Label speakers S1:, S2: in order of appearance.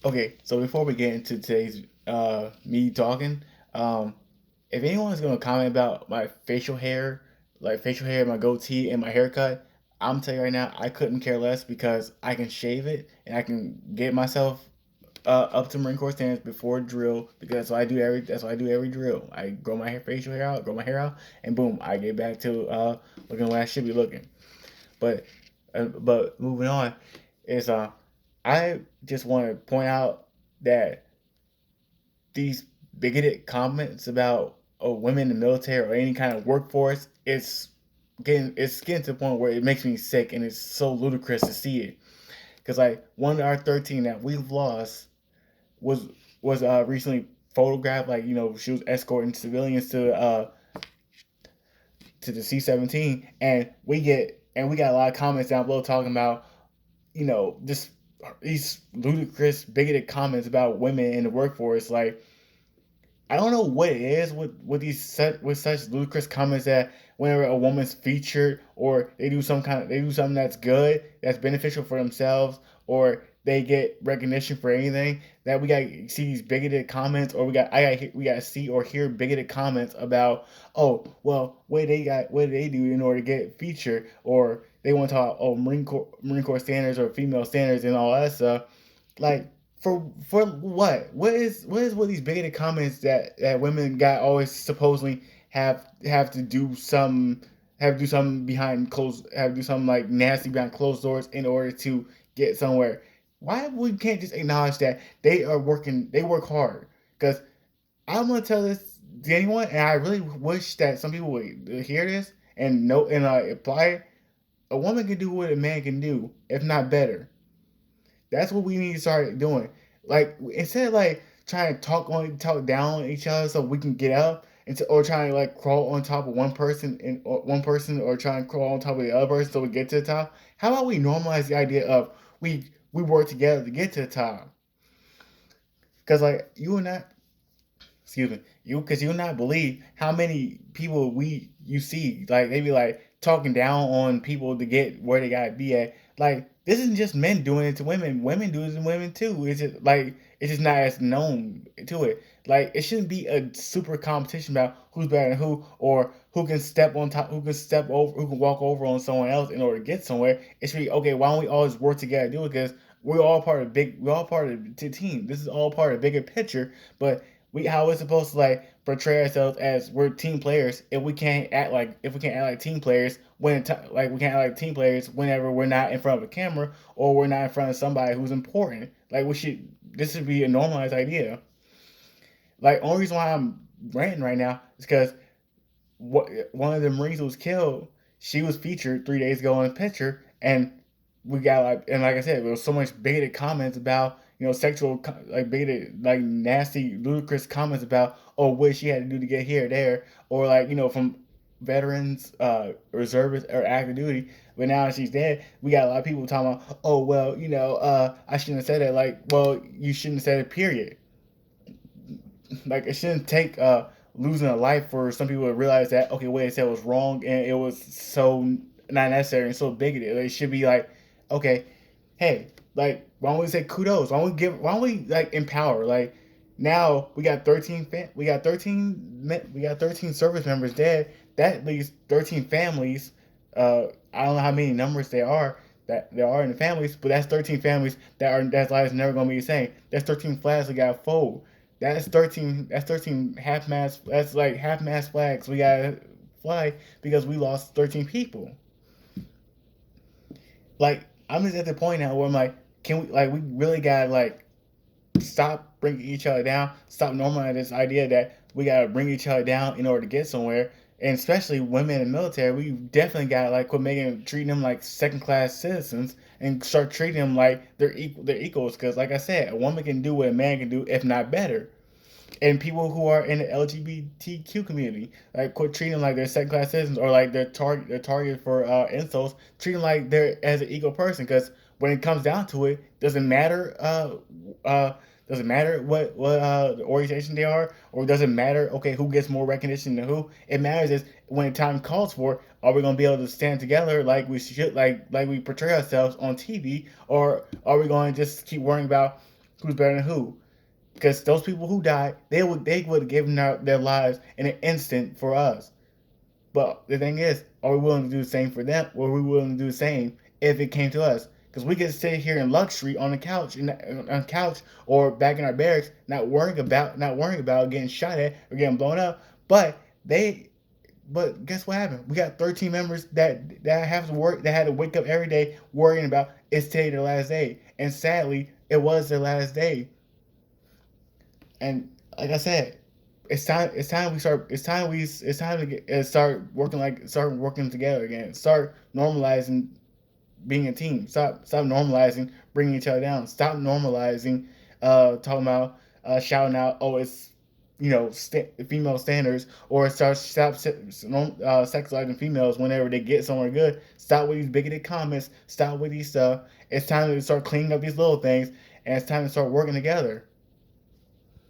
S1: Okay, so before we get into today's me talking, um, if anyone's gonna comment about my facial hair, like facial hair, my goatee, and my haircut, I'm telling you right now, I couldn't care less because I can shave it and I can get myself up to Marine Corps standards before drill because that's what I do every drill. I grow my facial hair out, grow my hair out, and boom, I get back to looking the way I should be looking. But moving on is I just want to point out that these bigoted comments about women in the military or any kind of workforce it's getting to the point where it makes me sick and it's so ludicrous to see it because like one of our 13 that we've lost was recently photographed, like she was escorting civilians to the C-17, and we got a lot of comments down below talking about just these ludicrous bigoted comments about women in the workforce. Like, I don't know what it is with such ludicrous comments that whenever a woman's featured or they do something that's good, that's beneficial for themselves, or they get recognition for anything, that we got to see these bigoted comments, or we got to see or hear bigoted comments about, oh well, what did they do in order to get featured, or they want to talk, oh, Marine Corps standards or female standards and all that stuff. Like, for what? What is with these bigoted comments that women got always supposedly have to do some have to do something behind closed have to do something like nasty behind closed doors in order to get somewhere? Why we can't just acknowledge that they work hard? Because I'm gonna tell this to anyone, and I really wish that some people would hear this and know and apply it. A woman can do what a man can do, if not better. That's what we need to start doing. Like, instead of like trying to talk down on each other so we can get up, or trying to like crawl on top of one person, or try and crawl on top of the other person so we get to the top. How about we normalize the idea of we work together to get to the top? Because like you and I, excuse me, because you not believe how many people you see, like they be like talking down on people to get where they gotta be at. Like, this isn't just men doing it to women, women do it to women too. It's just not as known to it. Like, it shouldn't be a super competition about who's better than who, or who can step on top, who can step over, who can walk over on someone else in order to get somewhere. It should be, okay, why don't we always work together to do it? Because we're all part of the team. This is all part of the bigger picture. But how we're supposed to like portray ourselves as we're team players if we can't act like team players like we can't act like team players whenever we're not in front of a camera, or we're not in front of somebody who's important. Like, this should be a normalized idea. Like, only reason why I'm ranting right now is because one of the Marines who was killed, she was featured 3 days ago in a picture, and like I said, there was so much bigoted comments about sexual, like bigoted, like nasty, ludicrous comments about, oh, what she had to do to get here or there, or like from veterans, reservists, or active duty. But now she's dead, we got a lot of people talking about, oh well, I shouldn't have said that. Like, well, you shouldn't have said it. Period. Like, it shouldn't take losing a life for some people to realize that, okay, what they said was wrong and it was so not necessary and so bigoted. It should be like, okay, hey, like, why don't we say kudos? Why don't we like empower? Like, now we got 13 service members dead. That leaves 13 families. I don't know how many numbers there are in the families, but that's 13 families that's lives never gonna be the same. That's 13 flags that got fold. That's 13 half mast that's like half mast flags we gotta fly because we lost 13 people. Like, I'm just at the point now where I'm like, we really gotta like stop bringing each other down, stop normalizing this idea that we gotta bring each other down in order to get somewhere. And especially women in the military, we definitely gotta like quit treating them like second class citizens and start treating them like they're equals. Because like I said, a woman can do what a man can do, if not better. And people who are in the LGBTQ community, like, quit treating them like they're second class citizens, or like they're target for insults. Treat them like they're as an equal person, because when it comes down to it, uh, doesn't matter what the orientation they are, or doesn't matter, okay, who gets more recognition than who. It matters is when time calls for, are we gonna be able to stand together like we should, like we portray ourselves on TV, or are we going to just keep worrying about Who's better than who? Because those people who died, they would have given their lives in an instant for us. But the thing is, are we willing to do the same for them, or are we willing to do the same if it came to us? Because we could sit here in luxury on the couch, or back in our barracks, not worrying about getting shot at or getting blown up. But they, but guess what happened? We got 13 members that have to work, that had to wake up every day worrying about it's today their last day, and sadly, it was their last day. And like I said, it's time. It's time we start. It's time we. It's time to start working together again. Start normalizing being a team. Stop normalizing bringing each other down. Stop normalizing talking about shouting out. Oh, it's female standards, or stop sexualizing females whenever they get somewhere good. Stop with these bigoted comments. Stop with these stuff. It's time to start cleaning up these little things, and it's time to start working together.